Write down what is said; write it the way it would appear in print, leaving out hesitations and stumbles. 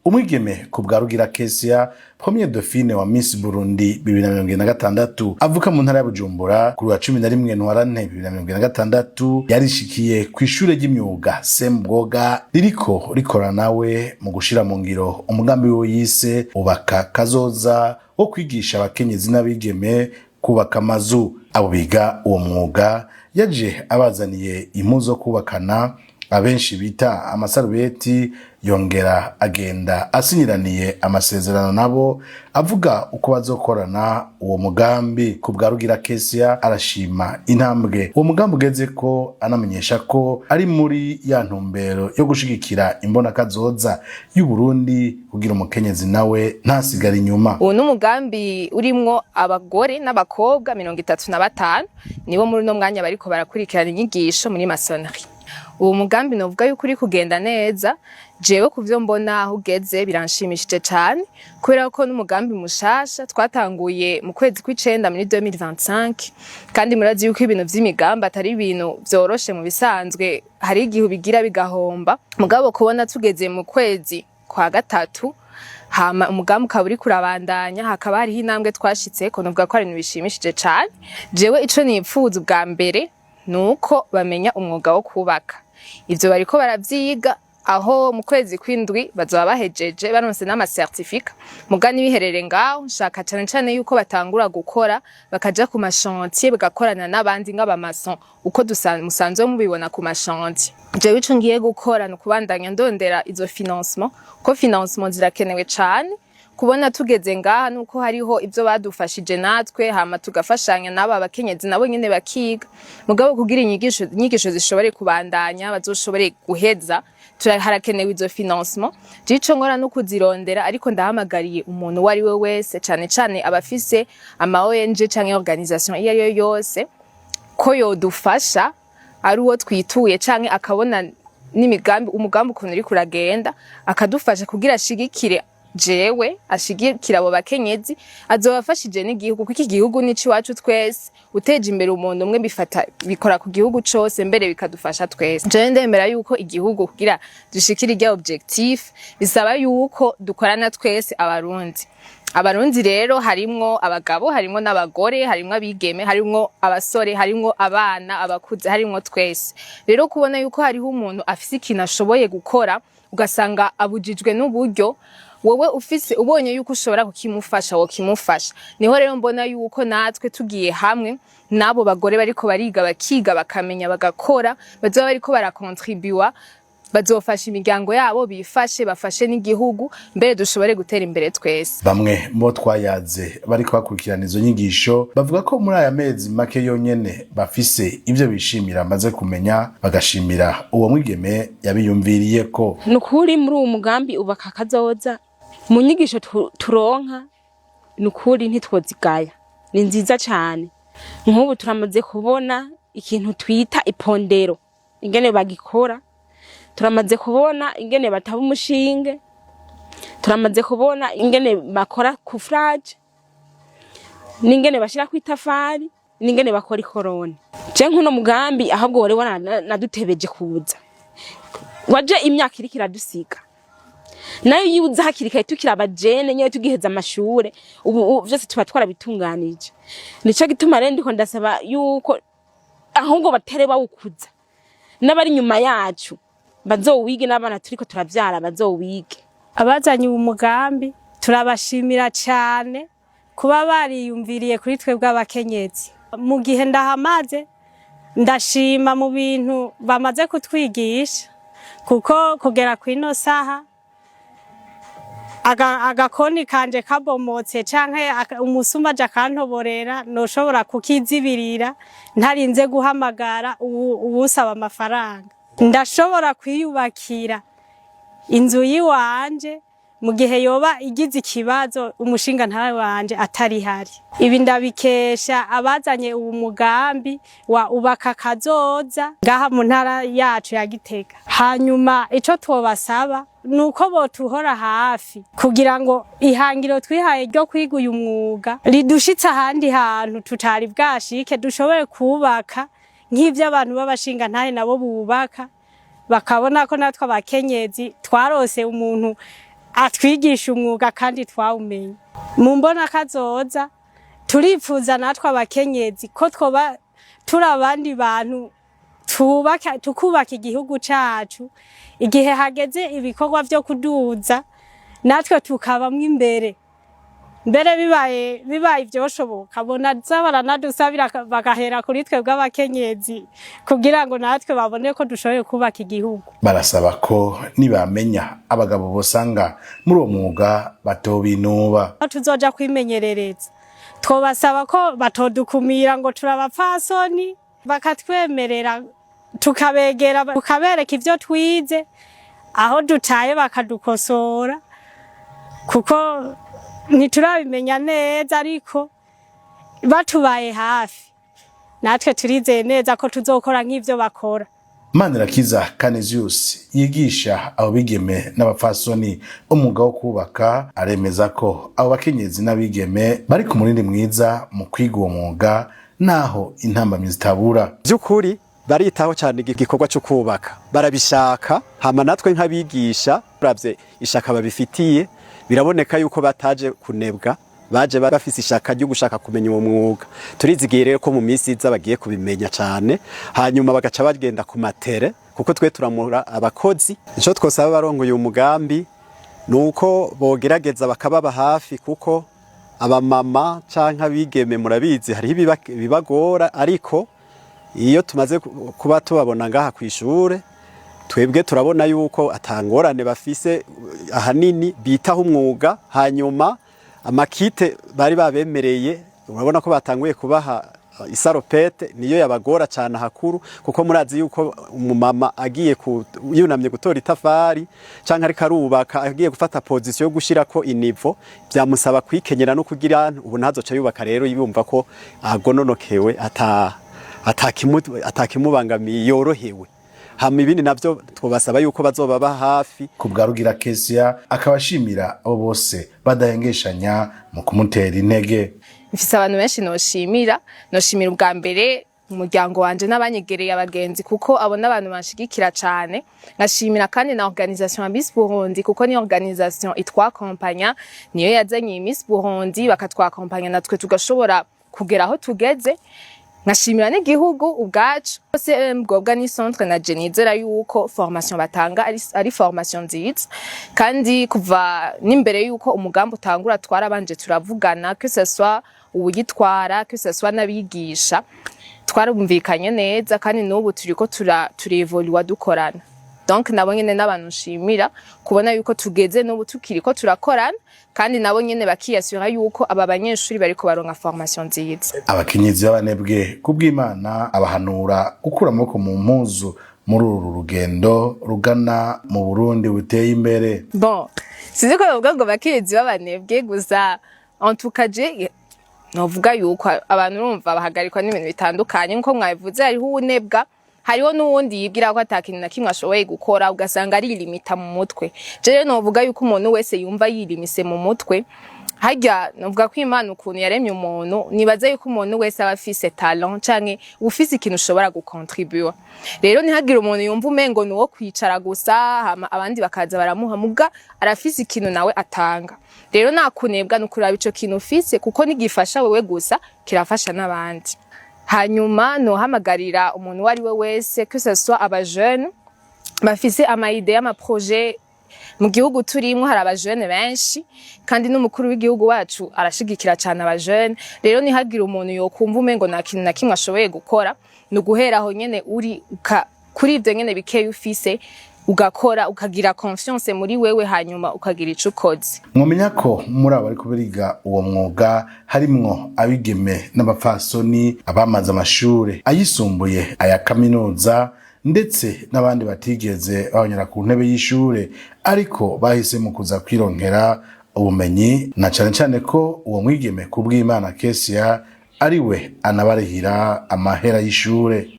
Umwigeme ku bwa Rugira Kesia, Premier Dauphine wa Miss Burundi 2026, avuka mu ntara ya Bujumbura kuri wa 11 Ntwarante 2026, yarishikiye ku ishure ry'imyuga Sembwoga ririko rikora nawe mu gushira mu ngiro umugambi wo yise ubaka kazoza wo kwigisha abakenyezi n'abigeme kubaka amazu. Abo biga uwo mwuga yaje abazaniye impuzu zo kubakana abenshi bita amasarubeti, yongera agenda asinyiraniye amasezerano nabo avuga uko bazokorana uwo mugambi. Ku bwa Rugira Kesia arashima intambwe uwo mugambi ugeze ko, anamenyesha ko ari muri ya ntumbero yo gushigikira imbona kazoza y'u Burundi kugira umukenyezi nawe ntasigara inyuma. Uwo n'umugambi urimwo abagore n'abakobwa 35 nibo muri no mwanya bariko barakurikirana inyigisho muri masonnerie. Uwo mugambi novuga yuko uri kugenda neza, jewe kuvyo mbona aho ugeze biranshimishije cyane, kubera ko n'umugambi mushasha twatanguye mu kwezi kw'icenda muri 2025, kandi murazi yuko ibintu vy'imigambi atari ibintu vyoroshe mu bisanzwe, hari igihe bigira bigahomba. Mugabo kubona tugeze mu kwezi kwa gatatu hama umugambi ukaba uri kurabandanya, hakaba hariho intambwe twashitseko, novuga ko ari ibintu bishimishije cyane. Jewe ico nipfuza ubwa mbere nuko bamenya umwuga wo kubaka. Ivyo bariko baravyiga, aho mu kwezi kw'indwi bazoba bahejeje baronse n'amacertificat. Mugani biherere ngaho nshaka cane yuko batangura gukora, bakaja ku machantier bagakorana n'abandi nk'abamason uko musanzwe mubibona ku machantier. Jewe ico ngiye gukora no kubandanya ndondera izo financement, ko financement zirakenewe cane, kubona tugeze ngaha nuko hariho ivyo badufashije natwe, hama tugafashanya n'aba bakenyezi nabo nyene bakiga. Mugabo kugira inyigisho zishobore kubandanya, bazoshobore guheza, harakenewe izo financement. Jico nkora no kuzirondera, ariko ndahamagariye umuntu wari we wese, cane abafise ama ONG canke organisation iyo ari yo yose, ko yodufasha ari uwo twituye canke akabona n'imigambi umugambi ukuntu uri kuragenda, akadufasha kugira ashigikire jewe, ashigikira abo bakenyezi, azobafashije n'igihugu, kuko igihugu nici wacu twese. Uteje imbere umuntu umwe bikora ku gihugu cose, mbere bikadufasha twese. Je ndemera yuko igihugu kugira dushikire irya objectif bisaba yuko dukorana twese Abarundi rero harimwo abagabo, harimwo n'abagore, harimwo abigeme, harimwo abasore, harimwo abana, abakuze, harimwo twese. Rero kubona yuko hariho umuntu afise ikintu ashoboye gukora, ugasanga abujijwe n'uburyo, wowe ufise ubonye yuko ushobora kukimufasha wokimufasha. Niho rero mbona yuko natwe tugiye hamwe nabo bagore bariko bariga bakiga bakamenya bagakora, bazoba bariko barakontribua, bazofasha imiryango yabo, bifashe bafashe n'igihugu, mbere dushobore gutera imbere twese. Bamwe mu twayaze bariko bakurikirana izo nyigisho bavuga ko muri aya mezi make yonyene bafise ivyo bishimira maze kumenya, bagashimira uwo mwigeme yabiyumviriye ko. Nukuri muri uwo mugambi ubaka kazoza, mu nyigisho turonka nukuri ntitwozigaya, ni nziza cyane. Nk'ubu turamaze kubona ikintu twita ipondero ingene bagikora, turamaze kubona ingene bataba umushinge, turamaze kubona ingene bakora kufrage, n'ingene bashira ku itafari, n'ingene bakora ikorone. Je nkuno mugambi ahubwo wore nadutebeje kuza, waje imyaka iriko iradusiga, nayo yibuza hakiri kare tukira abajene nyewe tugiheza amashure, ubu vyose tuba twarabitunganije. Nico gituma rero ndiko ndasaba yuko ahubwo batere bawukuza, n'abari nyuma yacu bazowige, n'abana turiko turavyara bazowige. Abazanye umugambi turabashimira cyane kuba bariyumviriye kuri twebwe abakenyezi. Mu gihe ndahamaze ndashima mu bintu bamaze kutwigisha, kuko kugera kwino saha agakoni kanje kabomotse canke umusuma aja kantoborera, noshobora kukizibirira ntarinze guhamagara uwusaba amafaranga. Ndashobora kwiyubakira inzu yiwanje mu gihe yoba igize ikibazo umushinga ntawe wanje atari hari. Ibi ndabikesha abazanye uwo mugambi wa ubaka kazoza ngaha mu ntara yacu ya Gitega. Hanyuma ico twobasaba nuko botuhora hafi kugira ngo ihangiro twihaye ryo kwiga uyu mwuga ridushitse ahandi hantu tutari bwashike, dushobore kubaka nk'ivyo abantu b'abashinga ntahe nabo bubaka, bakabona ko natwe abakenyezi twarose umuntu atwigisha umwuga kandi twawumenye. Mu mbona kazoza turipfuza natwe abakenyezi ko twoba turi abandi bantu tukubaka igihugu cacu, igihe hageze ibikorwa vyo kuduza natwe tukabamwe imbere. Mbere bibaye vyoshoboka bona baranadusabira bagahera kuri twe bw'abakenyezi kugira ngo natwe babone ko dushoboye kubaka igihugu. Barasaba ko nibamenya abagabo bosanga muri uwo mwuga batobinuba. Tuzoja kwimenyerereza, twobasaba ko batodukumira ngo turabapfasoni, bakatwemerera tukabegera tukabereka ivyo twize, aho dutaye bakadukosora kuko ntiturabimenya neza, ariko batubaye hafi natwe turizeye neza ko tuzokora nk'ivyo bakora. Manirakiza Canisius yigisha abo bigeme n'abapfasoni umwuga wo kubaka, aremeza ko abo bakenyezi n'abigeme bari ku murindi mwiza mu kwiga uwo mwuga naho intambamyi zitabura. By'ukuri baritaho cyane igikorwa cyo kubaka, barabishaka, hama natwe nk'abigisha uravye ishaka babifitiye, biraboneka yuko bataje kunebwa, baje bafise ishaka ryo gushaka kumenya uwo mwuga. Turizigiye rero ko mu minsi iza bagiye kubimenya cyane, hanyuma bagaca bagenda ku matere, kuko twe turamura abakozi. Ico twosaba barongoye umugambi nuko bogerageza bakababa hafi, kuko abamama canke abigeme murabizi hari bibagora, ariko iyo tumaze kuba tubabona ngaha kw'ishure twebwe turabona yuko atangorane bafise, ahanini bitaho umwuga. Hanyuma amakite bari babemereye urabona ko batanguye kubaha isaropete, niyo yabagora cyane hakuru, kuko murazi yuko umumama agiye yunamye gutora itafari canke ariko arubaka agiye gufata position yo gushirako inivo, byamusaba kwikenyera no kugira ubu ntazoca yubaka rero yibumva ko agononokewe atakimubangamiye yorohewe. Hama ibindi navyo twobasaba yuko bazobaba hafi. Kubwa Rugira Kezia akabashimira abo bose badahengeshanya mu kumutera intege. Mfise abantu benshi noshimira ubwa mbere umuryango wanje n'abanyegereye abagenzi, kuko abona abantu banshigikira cyane. Ngashimira kandi na organisation ya Miss Burundi, kuko ni organisation itwakompanya, niyo yazanye Miss Burundi bakatwakompanya natwe tugashobora kugera aho tugeze. Ngashimira n'igihugu ubwacu bose mbwobwa ni centre na Jenizera yuko formation batanga ari formation nziza, kandi kuva n'imbere yuko umugambo utangura twarabanje turavugana, que ce soit ubugitwara, que ce soit n'abigisha, twarumvikanye neza, kandi n'ubu turiko turevolua dukorana. Donc nabo nyene n'abantu nshimira kubona yuko tugeze n'ubu tukiriko turakorana, kandi nabo nyene bakiyasura yuko aba banyeshuri bariko baronka formation nziza. Abakenyezi b'abanebwe kubw'Imana abahanura gukura amaboko mu mpuzu muri uru rugendo rugana mu Burundi buteye imbere. Bon, sizi ko bavuga ngo abakenyezi b'abanebwe gusa, en tout cas je novuga yuko abantu urumva bahagarikwa n'ibintu bitandukanye, nko mwabivuze hariho unebwa, hariho n'uwundi yigira ko atakintu na kimwe ashoboye gukora, ugasanga ari limita mu mutwe. Je novuga yuko umuntu wese yumva yilimise mu mutwe, harya novuga ko Imana ukuntu yaremye umuntu, nibaza yuko umuntu wese aba afise talent canke ufise ikintu ushobora gukontribuer. Rero ntihagire umuntu yumva umengo nuwo kwicara gusa hama abandi bakaza baramuhamuga, arafise ikintu nawe atanga. Rero nakunebwa nukuraba ico kintu ufise, kuko nigifasha wewe gusa kirafasha n'abandi. Hanyuma nohamagarira umuntu wari we wese, que ce soit aba jeune bafise ama idée ama projet. Mu gihugu turimwo hari aba jeune benshi, kandi n'umukuru w'igihugu wacu arashigikira cyane aba jeune. Rero nihagire umuntu yokumva umengo nta kintu na kimwe ashoboye gukora, no guhera aho nyene uri kuri ivyo nyene bikeye ufise, ugakora ukagira confiance muri wewe, hanyuma ukagira ico ukoze. Mwomenya ko muri abo ariko bariga uwo mwuga harimwo abigeme n'abapfasoni, abamaze amashure ayisumbuye, aya kaminuza, ndetse n'abandi batigeze bahonyera ku ntebe y'ishure ariko bahisemo kuza kwironkera ubumenyi, na cane cane ko uwo mwigeme kubw'Imana Kezia ariwe anabarihira amahera y'ishure.